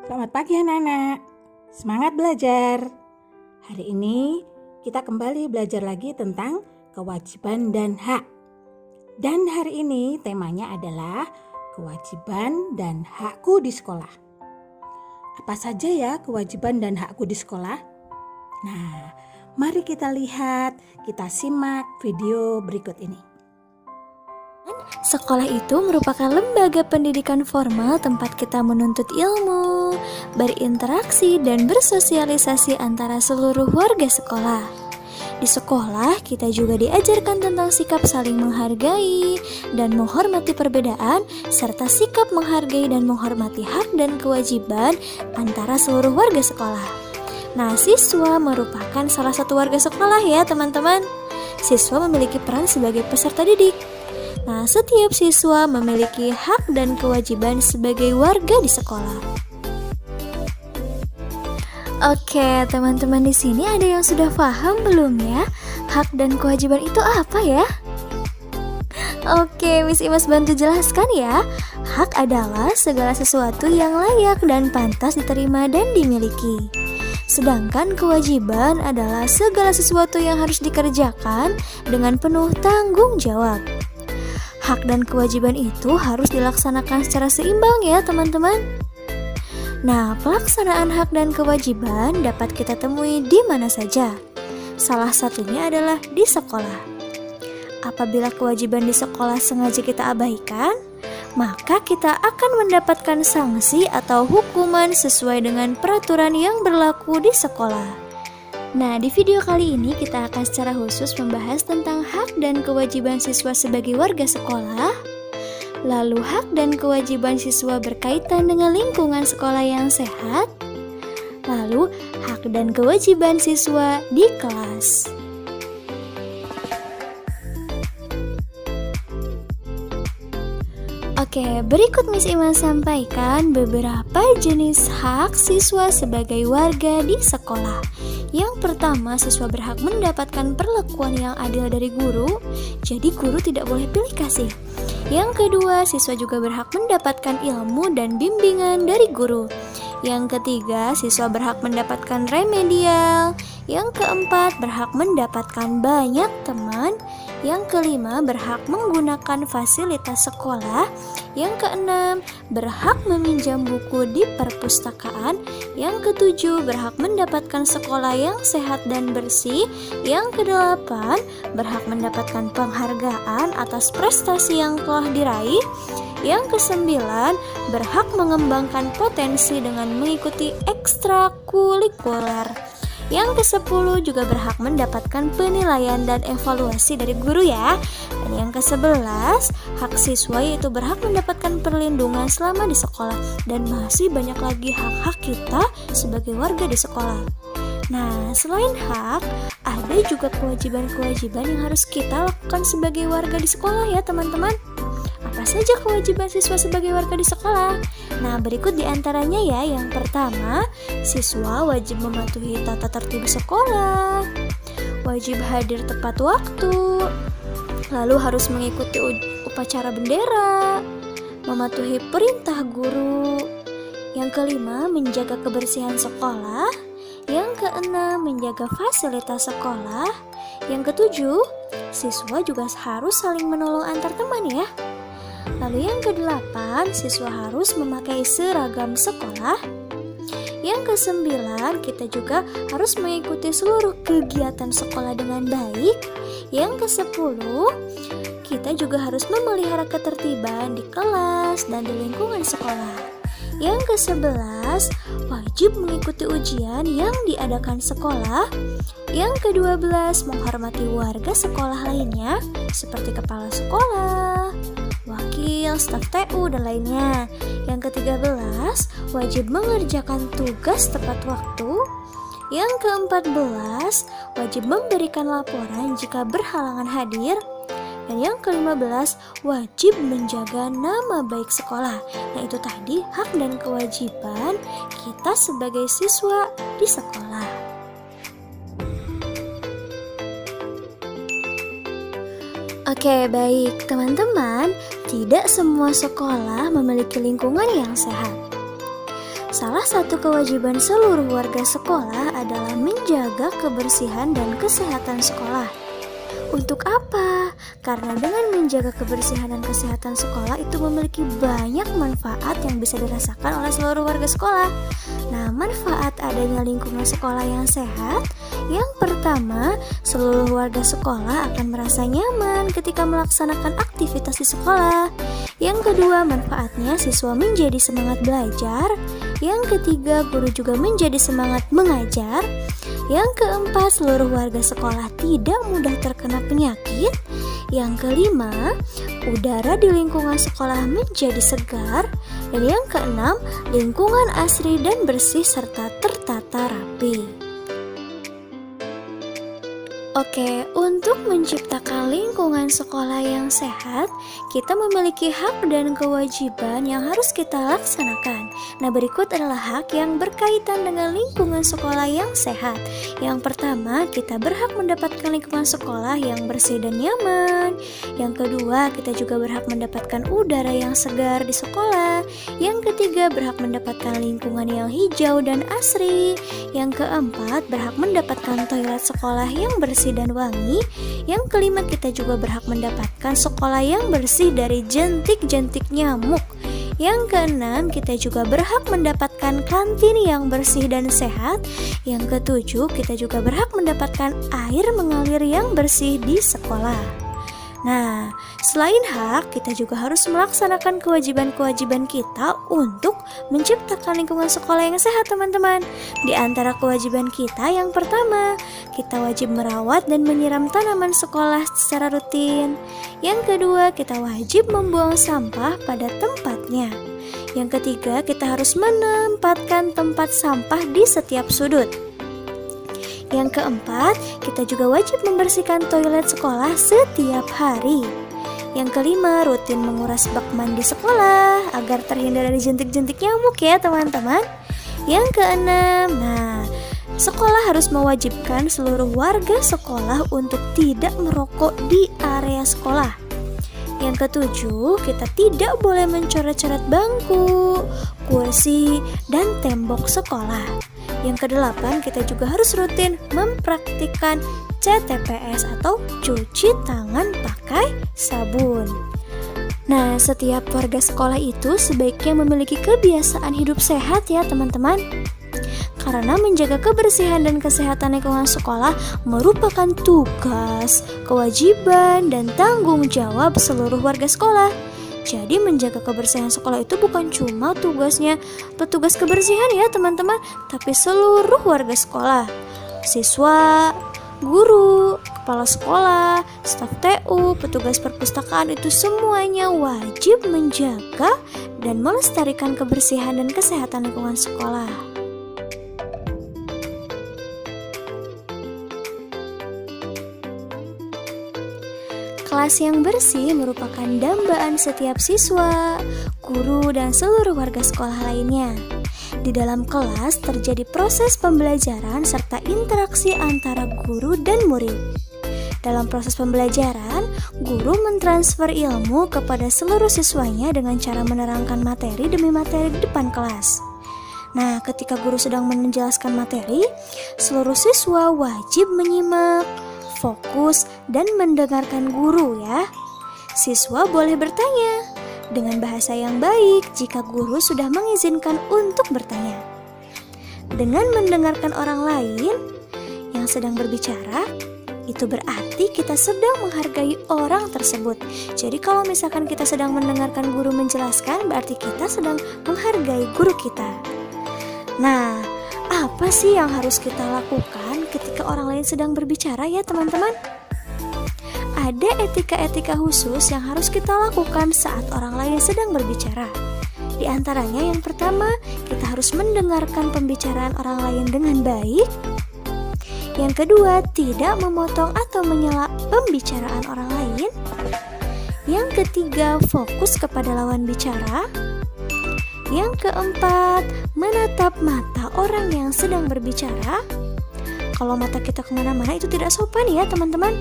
Selamat pagi anak-anak, semangat belajar. Hari ini kita kembali belajar lagi tentang kewajiban dan hak. Dan hari ini temanya adalah kewajiban dan hakku di sekolah. Apa saja ya kewajiban dan hakku di sekolah? Nah, mari kita lihat, kita simak video berikut ini. Sekolah itu merupakan lembaga pendidikan formal tempat kita menuntut ilmu, berinteraksi, dan bersosialisasi antara seluruh warga sekolah. Di sekolah, kita juga diajarkan tentang sikap saling menghargai dan menghormati perbedaan, serta sikap menghargai dan menghormati hak dan kewajiban antara seluruh warga sekolah. Nah, siswa merupakan salah satu warga sekolah ya teman-teman. Siswa memiliki peran sebagai peserta didik. Nah, setiap siswa memiliki hak dan kewajiban sebagai warga di sekolah. Oke, teman-teman di sini ada yang sudah paham belum ya? Hak dan kewajiban itu apa ya? Oke, Miss Imas bantu jelaskan ya. Hak adalah segala sesuatu yang layak dan pantas diterima dan dimiliki. Sedangkan kewajiban adalah segala sesuatu yang harus dikerjakan dengan penuh tanggung jawab. Hak dan kewajiban itu harus dilaksanakan secara seimbang ya teman-teman. Nah, pelaksanaan hak dan kewajiban dapat kita temui di mana saja. Salah satunya adalah di sekolah. Apabila kewajiban di sekolah sengaja kita abaikan, maka kita akan mendapatkan sanksi atau hukuman sesuai dengan peraturan yang berlaku di sekolah. Nah, di video kali ini kita akan secara khusus membahas tentang hak dan kewajiban siswa sebagai warga sekolah. Lalu hak dan kewajiban siswa berkaitan dengan lingkungan sekolah yang sehat. Lalu hak dan kewajiban siswa di kelas. Oke, berikut Miss Iman sampaikan beberapa jenis hak siswa sebagai warga di sekolah. Yang pertama, siswa berhak mendapatkan perlakuan yang adil dari guru, jadi guru tidak boleh pilih kasih. Yang kedua, siswa juga berhak mendapatkan ilmu dan bimbingan dari guru. Yang ketiga, siswa berhak mendapatkan remedial. Yang keempat, berhak mendapatkan banyak teman. Yang kelima, berhak menggunakan fasilitas sekolah. Yang keenam, berhak meminjam buku di perpustakaan. Yang ketujuh, berhak mendapatkan sekolah yang sehat dan bersih. Yang kedelapan, berhak mendapatkan penghargaan atas prestasi yang telah diraih. Yang kesembilan, berhak mengembangkan potensi dengan mengikuti ekstrakurikuler. Yang ke-10 juga berhak mendapatkan penilaian dan evaluasi dari guru ya. Dan yang ke-11, hak siswa yaitu berhak mendapatkan perlindungan selama di sekolah. Dan masih banyak lagi hak-hak kita sebagai warga di sekolah. Nah, selain hak, ada juga kewajiban-kewajiban yang harus kita lakukan sebagai warga di sekolah ya teman-teman. Apa saja kewajiban siswa sebagai warga di sekolah? Nah, berikut diantaranya ya. Yang pertama, siswa wajib mematuhi tata tertib sekolah, wajib hadir tepat waktu, lalu harus mengikuti upacara bendera, mematuhi perintah guru. Yang kelima, menjaga kebersihan sekolah. Yang keenam, menjaga fasilitas sekolah. Yang ketujuh, siswa juga harus saling menolong antar teman ya. Lalu yang kedelapan, siswa harus memakai seragam sekolah. Yang kesembilan, kita juga harus mengikuti seluruh kegiatan sekolah dengan baik. Yang kesepuluh, kita juga harus memelihara ketertiban di kelas dan di lingkungan sekolah. Yang ke-11, wajib mengikuti ujian yang diadakan sekolah. Yang ke-12, menghormati warga sekolah lainnya seperti kepala sekolah, wakil, staf TU, dan lainnya. Yang ke-13, wajib mengerjakan tugas tepat waktu. Yang ke-14, wajib memberikan laporan jika berhalangan hadir. Dan yang ke-15, wajib menjaga nama baik sekolah. Nah, itu tadi hak dan kewajiban kita sebagai siswa di sekolah. Oke, baik teman-teman, tidak semua sekolah memiliki lingkungan yang sehat. Salah satu kewajiban seluruh warga sekolah adalah menjaga kebersihan dan kesehatan sekolah. Untuk apa? Karena dengan menjaga kebersihan dan kesehatan sekolah itu memiliki banyak manfaat yang bisa dirasakan oleh seluruh warga sekolah. Nah, manfaat adanya lingkungan sekolah yang sehat, yang pertama, seluruh warga sekolah akan merasa nyaman ketika melaksanakan aktivitas di sekolah. Yang kedua, manfaatnya siswa menjadi semangat belajar. Yang ketiga, guru juga menjadi semangat mengajar. Yang keempat, seluruh warga sekolah tidak mudah terkena penyakit. Yang kelima, udara di lingkungan sekolah menjadi segar. Dan yang keenam, lingkungan asri dan bersih serta tertata rapi. Oke, untuk menciptakan lingkungan sekolah yang sehat, kita memiliki hak dan kewajiban yang harus kita laksanakan. Nah, berikut adalah hak yang berkaitan dengan lingkungan sekolah yang sehat. Yang pertama, kita berhak mendapatkan lingkungan sekolah yang bersih dan nyaman. Yang kedua, kita juga berhak mendapatkan udara yang segar di sekolah. Yang ketiga, berhak mendapatkan lingkungan yang hijau dan asri. Yang keempat, berhak mendapatkan toilet sekolah yang bersih dan wangi. Yang kelima, kita juga berhak mendapatkan sekolah yang bersih dari jentik-jentik nyamuk. Yang keenam, kita juga berhak mendapatkan kantin yang bersih dan sehat. Yang ketujuh, kita juga berhak mendapatkan air mengalir yang bersih di sekolah. Nah, selain hak, kita juga harus melaksanakan kewajiban-kewajiban kita untuk menciptakan lingkungan sekolah yang sehat, teman-teman. Di antara kewajiban kita, yang pertama, kita wajib merawat dan menyiram tanaman sekolah secara rutin. Yang kedua, kita wajib membuang sampah pada tempatnya. Yang ketiga, kita harus menempatkan tempat sampah di setiap sudut. Yang keempat, kita juga wajib membersihkan toilet sekolah setiap hari. Yang kelima, rutin menguras bak mandi sekolah agar terhindar dari jentik-jentik nyamuk ya teman-teman. Yang keenam, sekolah harus mewajibkan seluruh warga sekolah untuk tidak merokok di area sekolah. Yang ketujuh, kita tidak boleh mencoret-coret bangku, kursi, dan tembok sekolah. Yang kedelapan, kita juga harus rutin mempraktikkan CTPS atau cuci tangan pakai sabun. Nah, setiap warga sekolah itu sebaiknya memiliki kebiasaan hidup sehat ya teman-teman. Karena menjaga kebersihan dan kesehatan lingkungan sekolah merupakan tugas, kewajiban, dan tanggung jawab seluruh warga sekolah. Jadi menjaga kebersihan sekolah itu bukan cuma tugasnya petugas kebersihan ya teman-teman, tapi seluruh warga sekolah, siswa, guru, kepala sekolah, staf TU, petugas perpustakaan itu semuanya wajib menjaga dan melestarikan kebersihan dan kesehatan lingkungan sekolah. Kelas yang bersih merupakan dambaan setiap siswa, guru, dan seluruh warga sekolah lainnya. Di dalam kelas terjadi proses pembelajaran serta interaksi antara guru dan murid. Dalam proses pembelajaran, guru mentransfer ilmu kepada seluruh siswanya dengan cara menerangkan materi demi materi di depan kelas. Nah, ketika guru sedang menjelaskan materi, seluruh siswa wajib menyimak, fokus, dan mendengarkan guru ya. Siswa boleh bertanya dengan bahasa yang baik jika guru sudah mengizinkan untuk bertanya. Dengan mendengarkan orang lain yang sedang berbicara, itu berarti kita sedang menghargai orang tersebut. Jadi kalau misalkan kita sedang mendengarkan guru menjelaskan, berarti kita sedang menghargai guru kita. Nah, apa sih yang harus kita lakukan ketika orang lain sedang berbicara ya teman-teman? Ada etika-etika khusus yang harus kita lakukan saat orang lain sedang berbicara. Di antaranya yang pertama, kita harus mendengarkan pembicaraan orang lain dengan baik. Yang kedua, tidak memotong atau menyela pembicaraan orang lain. Yang ketiga, fokus kepada lawan bicara. Yang keempat, menatap mata orang yang sedang berbicara. Kalau mata kita kemana-mana itu tidak sopan ya teman-teman.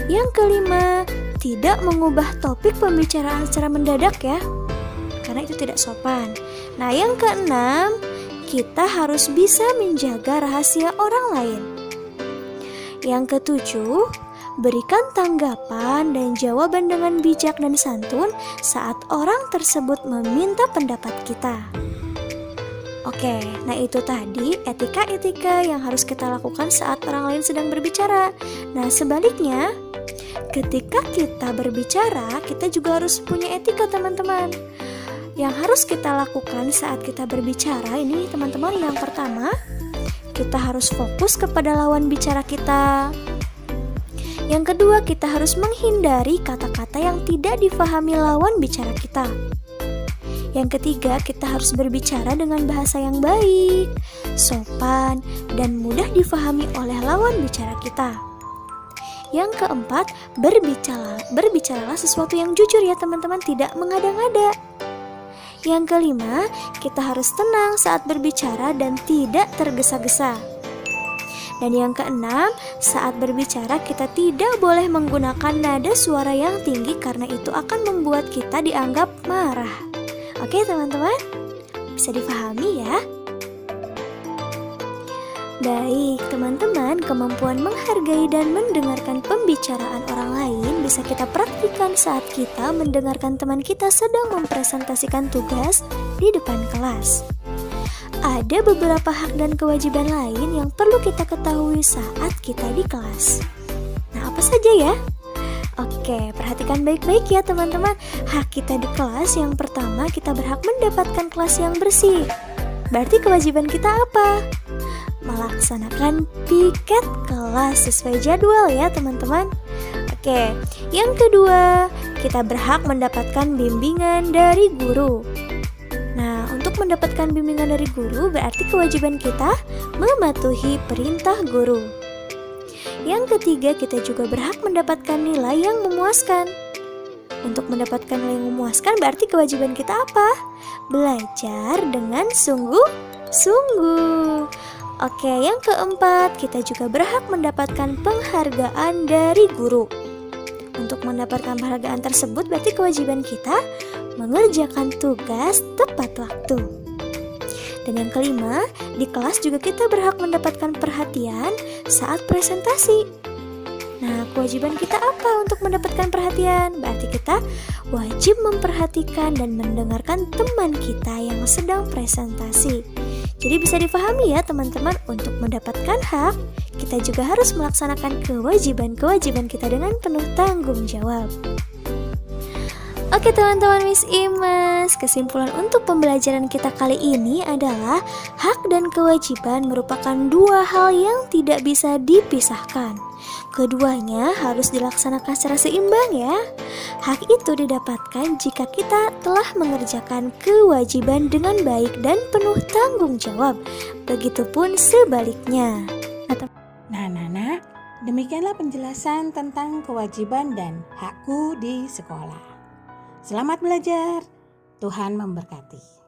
Yang kelima, tidak mengubah topik pembicaraan secara mendadak ya, karena itu tidak sopan. Nah, yang keenam, kita harus bisa menjaga rahasia orang lain. Yang ketujuh, berikan tanggapan dan jawaban dengan bijak dan santun saat orang tersebut meminta pendapat kita. Oke, nah itu tadi etika-etika yang harus kita lakukan saat orang lain sedang berbicara. Nah, sebaliknya, ketika kita berbicara, kita juga harus punya etika, teman-teman. Yang harus kita lakukan saat kita berbicara ini, teman-teman, yang pertama, kita harus fokus kepada lawan bicara kita. Yang kedua, kita harus menghindari kata-kata yang tidak difahami lawan bicara kita. Yang ketiga, kita harus berbicara dengan bahasa yang baik, sopan, dan mudah difahami oleh lawan bicara kita. Yang keempat, berbicaralah sesuatu yang jujur ya teman-teman, tidak mengada-ngada. Yang kelima, kita harus tenang saat berbicara dan tidak tergesa-gesa. Dan yang keenam, saat berbicara kita tidak boleh menggunakan nada suara yang tinggi karena itu akan membuat kita dianggap marah. Oke teman-teman, bisa difahami ya? Baik teman-teman, kemampuan menghargai dan mendengarkan pembicaraan orang lain bisa kita praktikkan saat kita mendengarkan teman kita sedang mempresentasikan tugas di depan kelas. Ada beberapa hak dan kewajiban lain yang perlu kita ketahui saat kita di kelas. Nah, apa saja ya? Oke, perhatikan baik-baik ya teman-teman. Hak kita di kelas yang pertama, kita berhak mendapatkan kelas yang bersih. Berarti kewajiban kita apa? Melaksanakan piket kelas sesuai jadwal ya teman-teman. Oke, yang kedua, kita berhak mendapatkan bimbingan dari guru. Nah, untuk mendapatkan bimbingan dari guru berarti kewajiban kita mematuhi perintah guru. Yang ketiga, kita juga berhak mendapatkan nilai yang memuaskan. Untuk mendapatkan nilai yang memuaskan berarti kewajiban kita apa? Belajar dengan sungguh-sungguh. Oke, yang keempat, kita juga berhak mendapatkan penghargaan dari guru. Untuk mendapatkan penghargaan tersebut berarti kewajiban kita mengerjakan tugas tepat waktu. Dan yang kelima, di kelas juga kita berhak mendapatkan perhatian saat presentasi. Nah, kewajiban kita apa untuk mendapatkan perhatian? Berarti kita wajib memperhatikan dan mendengarkan teman kita yang sedang presentasi. Jadi bisa dipahami ya teman-teman, untuk mendapatkan hak, kita juga harus melaksanakan kewajiban-kewajiban kita dengan penuh tanggung jawab. Oke teman-teman Miss Imas, kesimpulan untuk pembelajaran kita kali ini adalah hak dan kewajiban merupakan dua hal yang tidak bisa dipisahkan. Keduanya harus dilaksanakan secara seimbang ya. Hak itu didapatkan jika kita telah mengerjakan kewajiban dengan baik dan penuh tanggung jawab. Begitupun sebaliknya. Nah, demikianlah penjelasan tentang kewajiban dan hakku di sekolah. Selamat belajar, Tuhan memberkati.